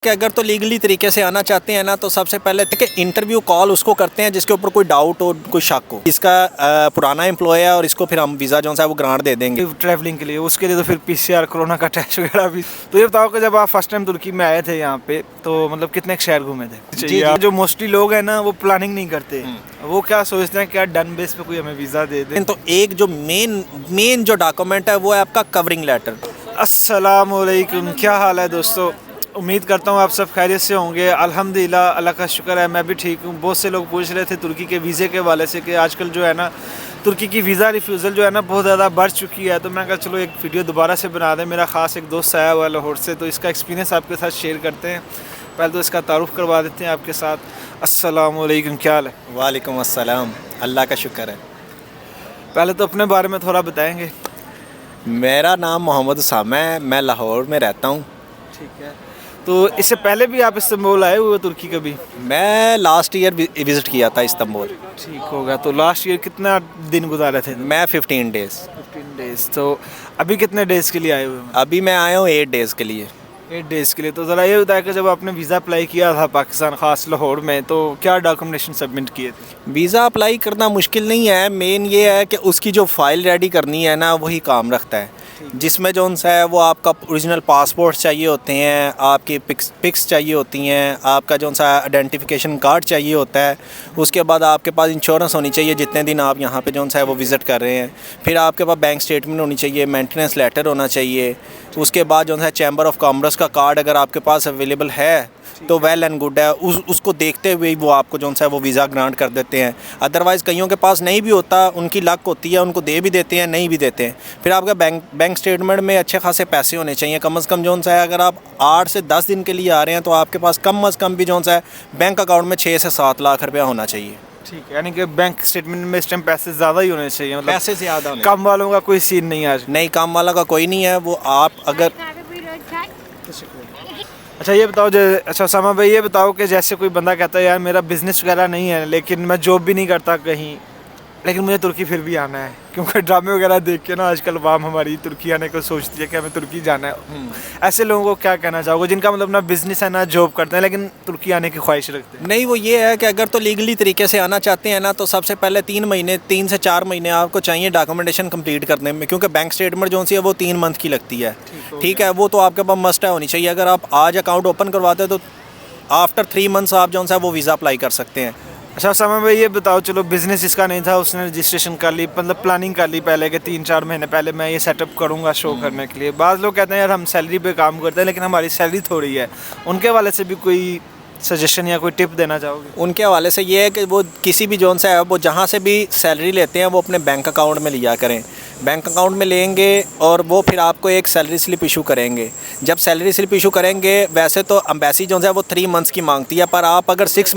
कि अगर तो लीगली तरीके से आना चाहते हैं ना, तो सबसे पहले कि इंटरव्यू कॉल उसको करते हैं जिसके ऊपर कोई डाउट हो, कोई शक हो। इसका पुराना एम्प्लॉय है और इसको फिर हम वीज़ा जो है वो ग्रांट दे देंगे ट्रैवलिंग के लिए। उसके लिए तो फिर पीसीआर कोरोना का टेस्ट वगैरह भी। तो ये बताओ कि जब आप फर्स्ट टाइम तुर्की में आए थे यहाँ पे, तो मतलब कितने शहर घूमे थे? जी। जो मोस्टली लोग हैं ना, वो प्लानिंग नहीं करते। वो क्या सोचते हैं, क्या डन बेस पे कोई हमें वीज़ा दे दे। तो एक जो मेन जो डॉक्यूमेंट है वो है आपका कवरिंग लेटर। अस्सलाम वालेकुम, क्या हाल है दोस्तों? उम्मीद करता हूँ आप सब खैरियत से होंगे। अल्हम्दुलिल्लाह, अल्लाह का शुक्र है, मैं भी ठीक हूँ। बहुत से लोग पूछ रहे थे तुर्की के वीज़े के हवाले से कि आजकल जो है ना, तुर्की की वीज़ा रिफ्यूज़ल जो है ना बहुत ज़्यादा बढ़ चुकी है। तो मैं कहा चलो एक वीडियो दोबारा से बना दें। मेरा ख़ास एक दोस्त आया हुआ है लाहौर से, तो इसका एक्सपीरियंस आपके साथ शेयर करते हैं। पहले तो इसका तारुफ़ करवा देते हैं आपके साथ। अस्सलाम वालेकुम, क्या हाल है? वालेकुम अस्सलाम, अल्लाह का शुक्र है। पहले तो अपने बारे में थोड़ा बताएँगे? मेरा नाम मोहम्मद उसामा है, मैं लाहौर में रहता हूँ। ठीक है। तो इससे पहले भी आप इस्तांबुल आए हुए तुर्की कभी? मैं लास्ट ईयर विज़िट किया था इस्तांबुल। ठीक होगा। तो लास्ट ईयर कितना दिन गुजारे थे? मैं 15 डेज़। 15 डेज़। तो अभी कितने डेज़ के लिए आए हुए हैं? अभी मैं आया हूँ 8 डेज़ के लिए। 8 डेज़ के लिए। तो ज़रा ये बताया कि जब आपने वीज़ा अप्लाई किया था पाकिस्तान, ख़ास लाहौर में, तो क्या डॉक्यूमेंटेशन सबमिट किए थे? वीज़ा अप्लाई करना मुश्किल नहीं है। मेन ये है कि उसकी जो फ़ाइल रेडी करनी है ना, वही काम रखता है। जिसमें जो सा है वो आपका ओरिजिनल पासपोर्ट चाहिए होते हैं, आपकी पिक्स चाहिए होती हैं, आपका जो सा आइडेंटिफिकेशन कार्ड चाहिए होता है। उसके बाद आपके पास इंश्योरेंस होनी चाहिए जितने दिन आप यहाँ पे जो सा है वो विज़िट कर रहे हैं। फिर आपके पास बैंक स्टेटमेंट होनी चाहिए, मेंटेनेंस लेटर होना चाहिए। उसके बाद जो है चैम्बर ऑफ कॉमर्स का कार्ड अगर आपके पास अवेलेबल है तो वेल एंड गुड है। उसको देखते हुए वो आपको जो सा है वो वीज़ा ग्रांट कर देते हैं। अदरवाइज़ कईयों के पास नहीं भी होता, उनकी लक होती है, उनको दे भी देते हैं, नहीं भी देते हैं। फिर आपका बैंक स्टेटमेंट में अच्छे खासे पैसे होने चाहिए। कम से कम जो सा है अगर आप 8 से 10 दिन के लिए आ रहे हैं तो आपके पास कम से कम भी जो सा है बैंक अकाउंट में 6 से 7 लाख रुपया होना चाहिए। ठीक है, यानी कि बैंक स्टेटमेंट में इस टाइम पैसे ज़्यादा ही होने चाहिए। मतलब पैसे ज़्यादा होने। काम वालों का कोई सीन नहीं है आज? नहीं, काम वाला का कोई नहीं है। वो आप अगर अच्छा ये बताओ अच्छा उसामा भाई, ये बताओ कि जैसे कोई बंदा कहता है यार मेरा बिज़नेस वगैरह नहीं है, लेकिन मैं जॉब भी नहीं करता कहीं, लेकिन मुझे तुर्की फिर भी आना है, क्योंकि ड्रामे वगैरह देख के ना आजकल वाम हमारी तुर्की आने को सोचती है कि हमें तुर्की जाना है। ऐसे लोगों को क्या कहना चाहोगे जिनका मतलब ना बिज़नेस है ना जॉब करते हैं, लेकिन तुर्की आने की ख्वाहिश रखते हैं? नहीं, वो ये है कि अगर तो लीगली तरीके से आना चाहते हैं ना, तो सबसे पहले 3 से 4 महीने आपको चाहिए डॉक्यूमेंटेशन कंप्लीट करने में, क्योंकि बैंक स्टेटमेंट जो सी है वो 3 मंथ की लगती है। ठीक है, वो तो आपके पास मस्ट है होनी चाहिए। अगर आप आज अकाउंट ओपन करवाते हैं तो आफ्टर 3 मंथ्स आप जो सा है वो वीज़ा अप्लाई कर सकते हैं। अच्छा उसामा भाई, ये बताओ, चलो बिज़नेस जिसका नहीं था उसने रजिस्ट्रेशन कर ली, मतलब प्लानिंग कर ली पहले कि 3-4 महीने पहले मैं ये सेटअप करूँगा शो करने के लिए। बाज़ लोग कहते हैं यार हम सैलरी पे काम करते हैं लेकिन हमारी सैलरी थोड़ी है, उनके हवाले से भी कोई सजेशन या कोई टिप देना चाहोगे? उनके हवाले से ये है कि वो किसी भी जोन सा है वो जहाँ से भी सैलरी लेते हैं वो अपने बैंक अकाउंट में लिया करें। बैंक अकाउंट में लेंगे और वो फिर आपको एक सैलरी स्लिप इशू करेंगे। जब सैलरी स्लिप इशू करेंगे, वैसे तो एम्बेसी जो है वो 3 मंथ्स की मांगती है, पर आप अगर 6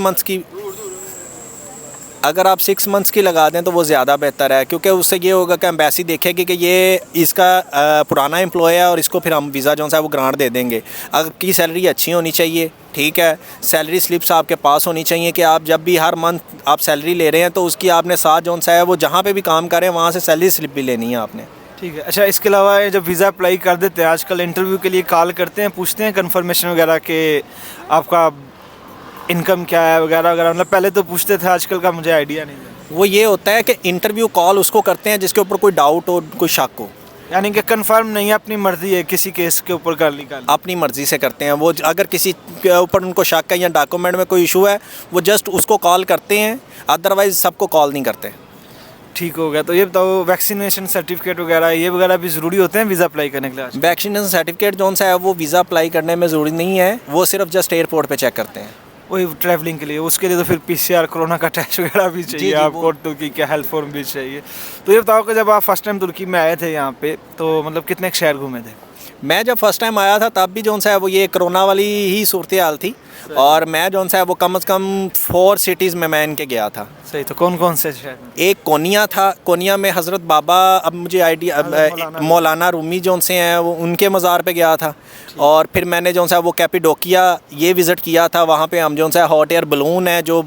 मंथ्स की लगा दें तो वो ज़्यादा बेहतर है, क्योंकि उससे ये होगा कि एम्बेसी देखेगी कि ये इसका पुराना एम्प्लॉय है और इसको फिर हम वीज़ा जो है वो ग्रांट दे देंगे। आपकी सैलरी अच्छी होनी चाहिए, ठीक है। सैलरी स्लिप्स आपके पास होनी चाहिए कि आप जब भी हर मंथ आप सैलरी ले रहे हैं तो उसकी आपने साथ जो सा है वो जहाँ पे भी काम करें वहाँ से सैलरी स्लिप भी लेनी है आपने। ठीक है। अच्छा, इसके अलावा जब वीज़ा अप्लाई कर देते हैं आजकल इंटरव्यू के लिए कॉल करते हैं, पूछते हैं कन्फर्मेशन वगैरह के आपका इनकम क्या है वगैरह वगैरह, मतलब पहले तो पूछते थे, आजकल का मुझे आइडिया नहीं है। वो ये होता है कि इंटरव्यू कॉल उसको करते हैं जिसके ऊपर कोई डाउट हो, कोई शक हो। यानी कि कंफर्म नहीं है, अपनी मर्ज़ी है, किसी केस के ऊपर कर ली अपनी मर्ज़ी से करते हैं वो। अगर किसी के ऊपर उनको शक है या डॉक्यूमेंट में कोई इशू है, वो जस्ट उसको कॉल करते हैं, अदरवाइज़ सबको कॉल नहीं करते। ठीक हो गया। तो ये बताओ, वैक्सीनेशन सर्टिफिकेट वगैरह ये वगैरह भी ज़रूरी होते हैं वीज़ा अप्लाई करने के लिए? वैक्सीनेशन सर्टिफिकेट जो सा है वो वीज़ा अप्लाई करने में ज़रूरी नहीं है, वो सिर्फ जस्ट एयरपोर्ट पे चेक करते हैं। वही ट्रैवलिंग के लिए। उसके लिए तो फिर पीसीआर कोरोना का टेस्ट वगैरह भी चाहिए आपको, तुर्की का हेल्थ फॉर्म भी चाहिए। तो ये बताओ कि जब आप फर्स्ट टाइम तुर्की में आए थे यहाँ पे, तो मतलब कितने शहर घूमे थे? मैं जब फर्स्ट टाइम आया था तब भी जो सा है वो ये कोरोना वाली ही सूरत हाल थी, और मैं जो सा है वो कम से कम 4 सिटीज़ में मैं इनके गया था। सही। तो कौन कौन से शहर? एक कोनिया था, कोनिया में हज़रत बाबा, अब मुझे आइडिया, मौलाना रूमी जो से हैं वो उनके मज़ार पे गया था। और फिर मैंने जो सा वो कैपिडोकिया ये विज़िट किया था। वहाँ पे हम जो सा हॉट एयर बलून है जो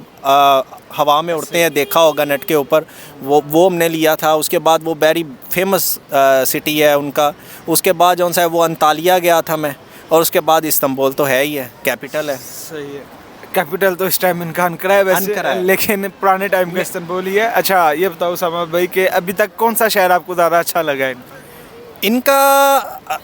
हवा में उड़ते हैं, देखा होगा नेट के ऊपर, वो हमने लिया था। उसके बाद वो वेरी फेमस सिटी है उनका। उसके बाद जो सा है वो अंतालिया गया था मैं। और उसके बाद इस्तांबुल तो है ही है, कैपिटल है। सही है। कैपिटल तो इस टाइम इनका अनकरा है वैसे, अनकरा है। लेकिन पुराने टाइम का इस्तांबुल ही है। अच्छा ये बताओ उसामा भाई कि अभी तक कौन सा शहर आपको ज़्यादा अच्छा लगा है? इनका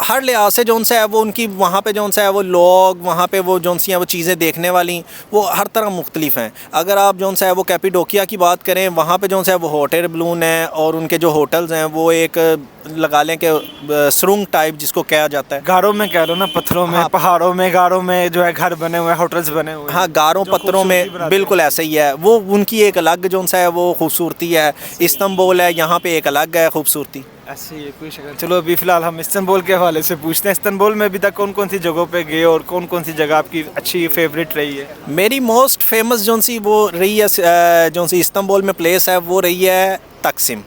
हर लिहाज से जौन सा है वो उनकी वहाँ पे जौन सा है वो लोग वहाँ पे वो जौन सी हैं वो चीज़ें देखने वाली वो हर तरह मुख्तलिफ हैं। अगर आप जौन सा है वो कैपिडोकिया की बात करें, वहाँ पे जौन सा है वो हॉट एयर बलून है और उनके जो होटल्स हैं वो एक लगा लें कि सुरंग टाइप जिसको कहा जाता है। गारों में कह लो ना, पत्थरों में, हाँ। पहाड़ों में, गारों में जो है घर बने हुए हैं, होटल्स बने हुए हैं। हाँ, गारों जो पत्थरों खूबसूरती में बनाते बिल्कुल ऐसे ही है। वो उनकी एक अलग जौन सा है वो खूबसूरती है। इस्तांबुल है, यहाँ पे एक अलग है खूबसूरती। ऐसे ही है, कोई शक्ल। चलो अभी फिलहाल हम इस्तांबुल के हवाले से पूछते हैं। इस्तांबुल में अभी तक कौन कौन सी जगहों पे गए और कौन कौन सी जगह आपकी अच्छी फेवरेट रही है? मेरी मोस्ट फेमस जौन सी वो रही है जौन सी इस्तांबुल में प्लेस है वो रही है तकसिम।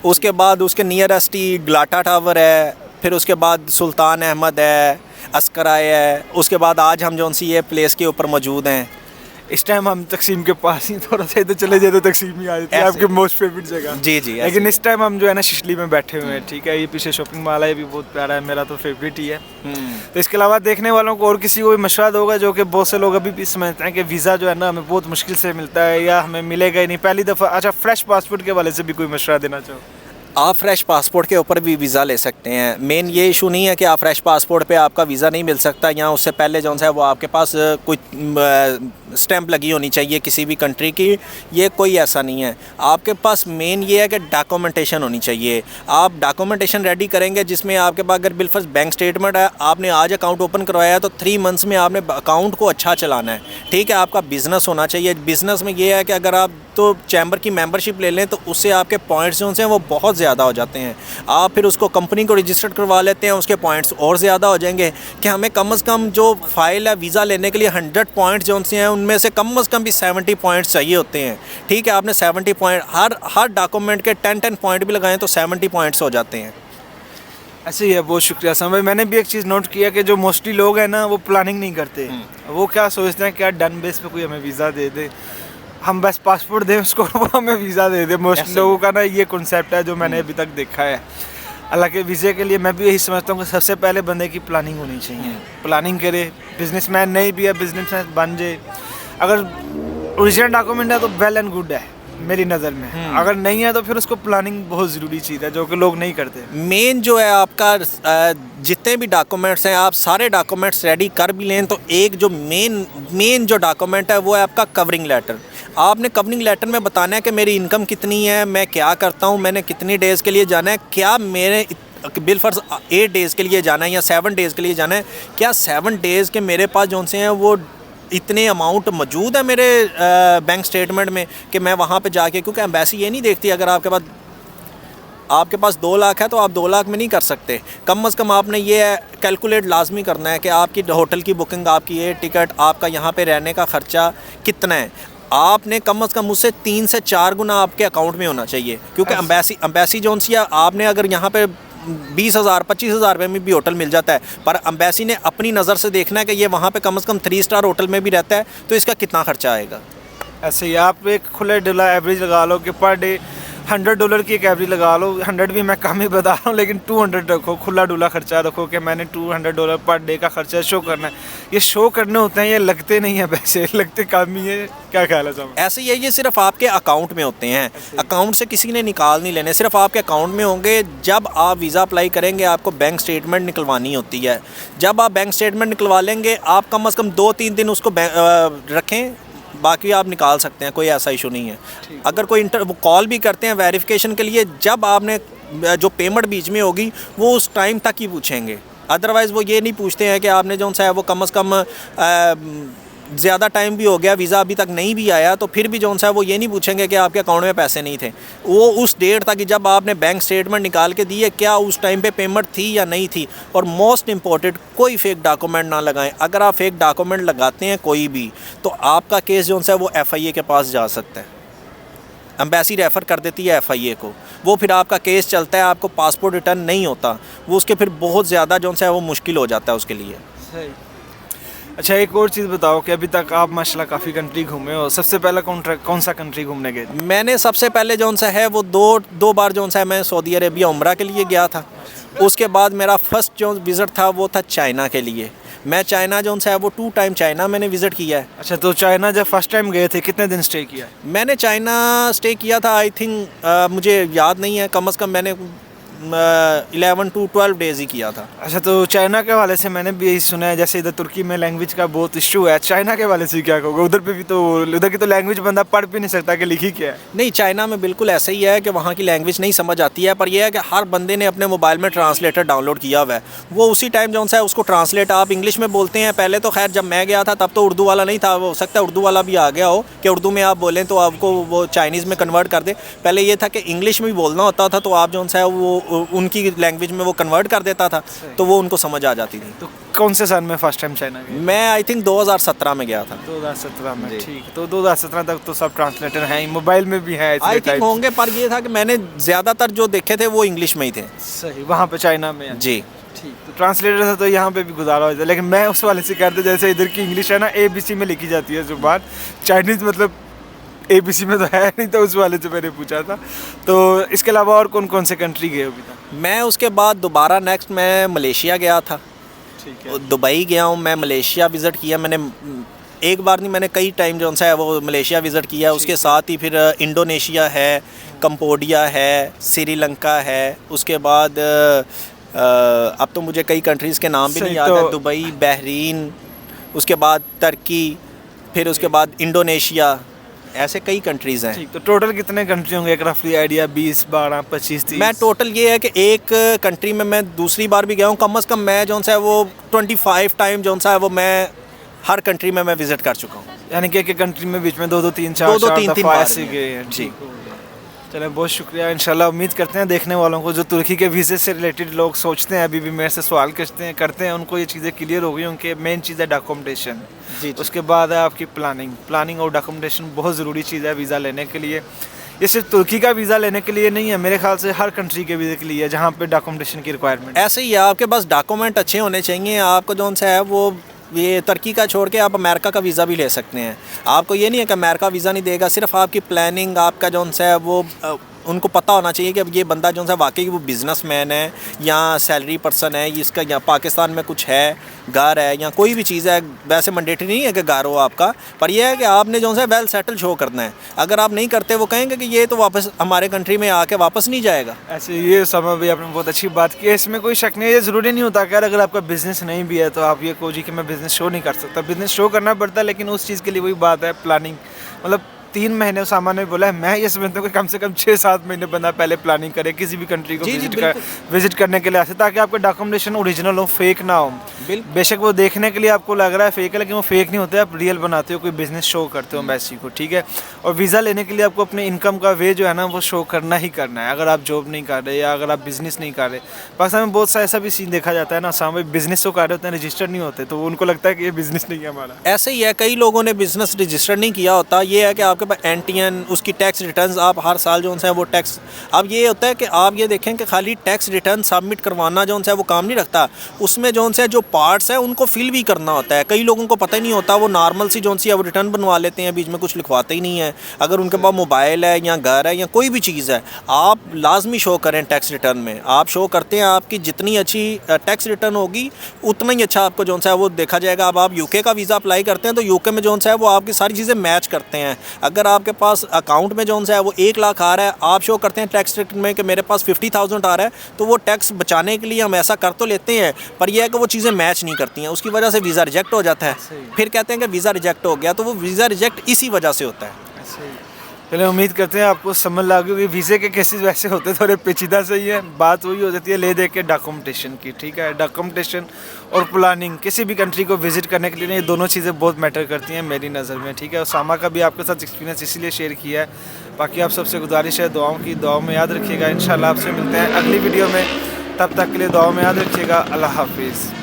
उसके बाद उसके नियरेस्ट ही ग्लाटा टावर है, फिर उसके बाद सुल्तान अहमद है, अस्कराय है। उसके बाद आज हम जौन सी ये प्लेस के ऊपर मौजूद हैं। इस टाइम हम तकसीम के पास ही, थोड़ा सा इधर चले जाए तो तकसीम ही आ जाती है, ऐसे। आपकी मोस्ट फेवरेट जगह। जी जी, ऐसे। लेकिन इस टाइम हम जो है ना शिशली में बैठे हुए हैं, ठीक है। ये पीछे शॉपिंग मॉल है, ये भी बहुत प्यारा है, मेरा तो फेवरेट ही है। तो इसके अलावा देखने वालों को और किसी को भी मशवरा दोगा, जो कि बहुत से लोग अभी भी समझते हैं कि वीज़ा जो है ना हमें बहुत मुश्किल से मिलता है या हमें मिलेगा ही नहीं पहली दफ़ा। अच्छा, फ्रेश पासपोर्ट के हवाले से भी कोई मशवरा देना चाहो? आप फ्रेश पासपोर्ट के ऊपर भी वीज़ा ले सकते हैं। मेन ये इशू नहीं है कि आप फ्रेश पासपोर्ट पे आपका वीज़ा नहीं मिल सकता, या उससे पहले जो है वो आपके पास कोई स्टैंप लगी होनी चाहिए किसी भी कंट्री की। ये कोई ऐसा नहीं है। आपके पास मेन ये है कि डॉक्यूमेंटेशन होनी चाहिए। आप डॉक्यूमेंटेशन रेडी करेंगे जिसमें आपके पास अगर बिलफर्ज बैंक स्टेटमेंट है, आपने आज अकाउंट ओपन करवाया है तो 3 मंथ्स में आपने अकाउंट को अच्छा चलाना है, ठीक है। आपका बिज़नेस होना चाहिए। बिज़नेस में ये है कि अगर आप तो चैम्बर की मेंबरशिप ले लें तो उससे आपके पॉइंट्स जो हैं वो बहुत ज़्यादा हो जाते हैं। आप फिर उसको कंपनी को रजिस्टर्ड करवा लेते हैं, उसके पॉइंट्स और ज़्यादा हो जाएंगे कि हमें कम से कम जो फाइल है वीज़ा लेने के लिए 100 पॉइंट्स जो हैं उनमें से कम भी 70 पॉइंट्स चाहिए होते हैं, ठीक है। आपने 70 पॉइंट हर डॉक्यूमेंट के 10 पॉइंट भी लगाएं तो 70 पॉइंट्स हो जाते हैं। ऐसे ही है। बहुत शुक्रिया समय। मैंने भी एक चीज़ नोट किया कि जो मोस्टली लोग हैं ना वो प्लानिंग नहीं करते। वो क्या सोचते हैं, क्या डन बेस पे कोई हमें वीज़ा दे दे, हम बस पासपोर्ट दें उसको, वो हमें वीज़ा दे दे। मोस्ट लोगों का ना ये कॉन्सेप्ट है जो मैंने अभी तक देखा है। हालांकि वीज़े के लिए मैं भी यही समझता हूँ कि सबसे पहले बंदे की प्लानिंग होनी चाहिए। प्लानिंग करे, बिजनेसमैन नहीं भी है बिजनेसमैन बन जाए। अगर ओरिजिनल डॉक्यूमेंट है तो वेल एंड गुड है मेरी नज़र में। अगर नहीं है तो फिर उसको प्लानिंग बहुत ज़रूरी चीज़ है जो कि लोग नहीं करते। मेन जो है आपका जितने भी डॉक्यूमेंट्स हैं आप सारे डॉक्यूमेंट्स रेडी कर भी लें तो एक जो मेन जो डॉक्यूमेंट है वो है आपका कवरिंग लेटर। आपने कवरिंग लेटर में बताना है कि मेरी इनकम कितनी है, मैं क्या करता हूँ, मैंने कितनी डेज़ के लिए जाना है, क्या मेरे बिलफर्ज 8 डेज़ के लिए जाना है या 7 डेज़ के लिए जाना है, क्या 7 डेज़ के मेरे पास जो से हैं वो इतने अमाउंट मौजूद है मेरे बैंक स्टेटमेंट में कि मैं वहाँ पे जाके, क्योंकि एम्बेसी ये नहीं देखती अगर आपके पास 2 लाख है तो आप 2 लाख में नहीं कर सकते। कम से कम आपने ये कैलकुलेट लाजमी करना है कि आपकी होटल की बुकिंग, आपकी ये टिकट, आपका यहाँ पे रहने का ख़र्चा कितना है। आपने कम से कम उससे 3 से 4 गुना आपके अकाउंट में होना चाहिए, क्योंकि एम्बेसी जो सी है, आपने अगर यहाँ पे 20,000 25,000 रुपये में भी होटल मिल जाता है, पर एम्बेसी ने अपनी नज़र से देखना है कि ये वहाँ पे कम से कम 3 स्टार होटल में भी रहता है तो इसका कितना खर्चा आएगा। ऐसे ही आप एक खुले डुला एवरेज लगा लो कि पर डे $100 की एक एवरेज लगा लो। 100 भी मैं कम ही बता रहा हूँ, लेकिन 200 रखो, खुला डुला खर्चा रखो कि मैंने $200 पर डे का खर्चा शो करना है। ये शो करने होते हैं, ये लगते नहीं है पैसे, लगते कम ही है। क्या ख्याल है साहब? ऐसे ही है, ये सिर्फ आपके अकाउंट में होते हैं, अकाउंट से किसी ने निकाल नहीं लेने, सिर्फ आपके अकाउंट में होंगे। जब आप वीज़ा अप्लाई करेंगे आपको बैंक स्टेटमेंट निकलवानी होती है। जब आप बैंक स्टेटमेंट निकलवा लेंगे, आप कम से कम 2-3 दिन उसको रखें, बाकी आप निकाल सकते हैं, कोई ऐसा इशू नहीं है। अगर कोई वो कॉल भी करते हैं वेरिफिकेशन के लिए, जब आपने जो पेमेंट बीच में होगी वो उस टाइम तक ही पूछेंगे। अदरवाइज़ वो ये नहीं पूछते हैं कि आपने जो सा है वो कम से कम ज़्यादा टाइम भी हो गया, वीज़ा अभी तक नहीं भी आया, तो फिर भी जो सा है वो ये नहीं पूछेंगे कि आपके अकाउंट में पैसे नहीं थे। वो उस डेट तक जब आपने बैंक स्टेटमेंट निकाल के दी है, क्या उस टाइम पे पेमेंट थी या नहीं थी। और मोस्ट इम्पॉर्टेंट, कोई फेक डॉक्यूमेंट ना लगाएं। अगर आप फेक डॉक्यूमेंट लगाते हैं कोई भी, तो आपका केस जो सा है वो FIA के पास जा सकता है। एम्बेसी रेफ़र कर देती है FIA को, वो फिर आपका केस चलता है, आपको पासपोर्ट रिटर्न नहीं होता, वो उसके फिर बहुत ज़्यादा जो सा है वो मुश्किल हो जाता है उसके लिए। सही। अच्छा एक और चीज़ बताओ कि अभी तक आप माशाल्लाह काफ़ी कंट्री घूमे हो, सबसे पहला कौन सा कंट्री घूमने गए? मैंने सबसे पहले जो सा है वो दो बार जो सा है मैं सऊदी अरेबिया उम्रा के लिए गया था। उसके बाद मेरा फर्स्ट जो विज़िट था वो था चाइना के लिए। मैं चाइना जो है वो 2 टाइम चाइना मैंने विज़िट किया है। अच्छा, तो चाइना जब फर्स्ट टाइम गए थे कितने दिन स्टे किया है? मैंने चाइना स्टे किया था आई थिंक मुझे याद नहीं है, कम से कम मैंने 11 to 12 डेज़ ही किया था। अच्छा, तो चाइना के हवाले से मैंने भी यही सुना है, जैसे इधर तुर्की में लैंग्वेज का बहुत इशू है, चाइना के हवाले से क्या कहोगे? उधर पे भी तो, उधर की तो लैंग्वेज बंदा पढ़ भी नहीं सकता कि लिखी क्या है। नहीं, चाइना में बिल्कुल ऐसा ही है कि वहाँ की लैंग्वेज नहीं समझ आती है, पर यह है कि हर बंदे ने अपने मोबाइल में ट्रांसलेटर डाउनलोड किया हुआ है। वो उसी टाइम जो है उसको ट्रांसलेट आप इंग्लिश में बोलते हैं। पहले तो खैर जब मैं गया था तब तो उर्दू वाला नहीं था, वो हो सकता है उर्दू वाला भी आ गया हो कि उर्दू में आप बोलें तो आपको वो चाइनीज़ में कन्वर्ट कर दे। पहले ये था कि इंग्लिश में भी बोलना होता था तो आप जो है वो उनकी लैंग्वेज में वो कन्वर्ट कर देता था, तो वो उनको समझ आ जाती थी। तो कौन से साल में फर्स्ट टाइम चाइना गए? मैं आई थिंक 2017 में गया था। 2017 में, ठीक। तो 2017 तक तो सब ट्रांसलेटर हैं, मोबाइल में भी हैं आई थिंक होंगे, पर ये था कि मैंने ज़्यादातर जो देखे थे वो इंग्लिश में ही थे। सही, वहाँ पे चाइना में है। जी ठीक, तो ट्रांसलेटर था तो यहाँ पे भी गुजारा होता है, लेकिन मैं उस वाले से कहते जैसे इधर की इंग्लिश है ना ABC में लिखी जाती है जुबान, चाइनीज़ मतलब ABC में तो है नहीं, तो उस वाले से मैंने पूछा था। तो इसके अलावा और कौन कौन से कंट्री गए अभी तक? मैं उसके बाद दोबारा नेक्स्ट मैं मलेशिया गया था। ठीक है। दुबई गया हूँ मैं, मलेशिया विज़िट किया मैंने। एक बार नहीं, मैंने कई टाइम जो है वो मलेशिया विज़िट किया है। उसके साथ ही फिर इंडोनेशिया है, कंबोडिया है, श्रीलंका है। उसके बाद अब तो मुझे कई कंट्रीज़ के नाम भी नहीं याद है। दुबई, बहरीन, उसके बाद तुर्की, फिर उसके बाद इंडोनेशिया, ऐसे कई कंट्रीज़ हैं। ठीक, तो टोटल कितने कंट्री होंगे, एक रफली आइडिया? 20, 12, 25, 30? मैं टोटल ये है कि एक कंट्री में मैं दूसरी बार भी गया हूँ। कम से कम मैं जो है वो 25 टाइम जो है वो मैं हर कंट्री में मैं विज़िट कर चुका हूँ। यानी कि एक कंट्री में बीच में 2-2, 3-4 तीन दफ़ा ऐसे गए हैं। जी। ठीक, चलो बहुत शुक्रिया। इंशाल्लाह उम्मीद करते हैं देखने वालों को, जो तुर्की के वीज़े से रिलेटेड लोग सोचते हैं, अभी भी मेरे से सवाल करते हैं, उनको ये चीज़ें क्लियर हो गई। उनके मेन चीज़ है डॉक्यूमेंटेशन, उसके बाद है आपकी प्लानिंग और डॉक्यूमेंटेशन बहुत ज़रूरी चीज़ है वीज़ा लेने के लिए। ये सिर्फ तुर्की का वीज़ा लेने के लिए नहीं है, मेरे ख्याल से हर कंट्री के वीज़े के लिए है जहाँ पे डॉक्यूमेंटेशन की रिक्वायरमेंट। ऐसे ही है, आपके पास डॉक्यूमेंट अच्छे होने चाहिए। आपको जो है वो ये तुर्की का छोड़ के आप अमेरिका का वीज़ा भी ले सकते हैं। आपको ये नहीं है कि अमेरिका वीज़ा नहीं देगा, सिर्फ आपकी प्लानिंग, आपका जो है वो उनको पता होना चाहिए कि अब ये बंदा जो है वाकई वो बिजनेसमैन है या सैलरी पर्सन है, इसका या पाकिस्तान में कुछ है, घर है या कोई भी चीज़ है। वैसे मैंडेटरी नहीं है कि घर हो आपका, पर यह है कि आपने जो है वेल सेटल शो करना है। अगर आप नहीं करते वो कहेंगे कि ये तो वापस हमारे कंट्री में आके वापस नहीं जाएगा। ऐसे ये समय भी आपने बहुत अच्छी बात की है, इसमें कोई शक नहीं है। ये ज़रूरी नहीं होता कि अगर आपका बिज़नेस नहीं भी है तो आप ये कहो जी कि मैं बिज़नेस शो नहीं कर सकता। बिज़नेस शो करना पड़ता है, लेकिन उस चीज़ के लिए वही बात है प्लानिंग। मतलब 3 महीने सामान्य बोला है, मैं ये समझता हूँ कि कम से कम 6-7 महीने बंदा पहले प्लानिंग करे किसी भी कंट्री को विजिट करने के लिए, ताकि आपका डॉक्यूमेंटेशन ओरिजिनल हो, फेक ना हो। बेशक वो देखने के लिए आपको लग रहा है फेक है, लेकिन वो फेक नहीं होते। आप रियल बनाते हो, कोई बिजनेस शो करते हो एम्बेसी को, ठीक है। और वीज़ा लेने के लिए आपको अपने इनकम का वे जो है ना वो शो करना ही करना है। अगर आप जॉब नहीं कर रहे या अगर आप बिज़नेस नहीं कर रहे, पाकिस्तान में बहुत सा ऐसा भी सीन देखा जाता है ना, सामने बिज़नेस तो कर रहे होते हैं, रजिस्टर नहीं होते, तो उनको लगता है कि ये बिज़नेस नहीं है हमारा। ऐसे ही है, कई लोगों ने बिज़नेस रजिस्टर नहीं किया होता। ये है कि आपके पास एनटीएन, उसकी टैक्स रिटर्न्स आप हर साल जो है वो टैक्स। अब ये होता है कि आप ये देखें कि खाली टैक्स रिटर्न सबमिट करवाना जो है वो काम नहीं रखता, उसमें जो पार्ट्स है उनको फिल भी करना होता है। कई लोगों को पता ही नहीं होता, वो नॉर्मल सी वो रिटर्न बनवा लेते हैं, बीच में कुछ लिखवाते ही नहीं है। अगर उनके पास मोबाइल है या घर है या कोई भी चीज़ है, आप लाजमी शो करें टैक्स रिटर्न में। आप शो करते हैं, आपकी जितनी अच्छी टैक्स रिटर्न होगी उतना ही अच्छा आपको जो है वो देखा जाएगा। अब आप यूके का वीज़ा अप्लाई करते हैं तो यूके में जो है वो आपकी सारी चीज़ें मैच करते हैं। अगर आपके पास अकाउंट में जो है वो 1 लाख आ रहा है, आप शो करते हैं टैक्स रिटर्न में कि मेरे पास 50,000 आ रहा है, तो वो टैक्स बचाने के लिए हम ऐसा कर तो लेते हैं, पर यह है कि वो चीज़ें मैच नहीं करती हैं, उसकी वजह से वीज़ा रिजेक्ट हो जाता है। फिर कहते हैं कि वीज़ा रिजेक्ट हो गया, तो वो वीज़ा रिजेक्ट इसी वजह से होता है। चलिए उम्मीद करते हैं आपको समझ लग गई। वीज़े के केसेस वैसे होते थोड़े पेचीदा सही है, बात वही हो जाती है ले दे के डॉक्यूमेंटेशन की, ठीक है। डॉक्यूमेंटेशन और प्लानिंग किसी भी कंट्री को विजिट करने के लिए ये दोनों चीज़ें बहुत मैटर करती हैं मेरी नज़र में, ठीक है। उसामा का भी आपके साथ एक्सपीरियंस इसीलिए शेयर किया है। बाकी आप सबसे गुजारिश है दुआओं में याद रखिएगा। इंशाल्लाह आपसे मिलते हैं अगली वीडियो में, तब तक के लिए दुआओं में याद रखिएगा। अल्लाह हाफिज़।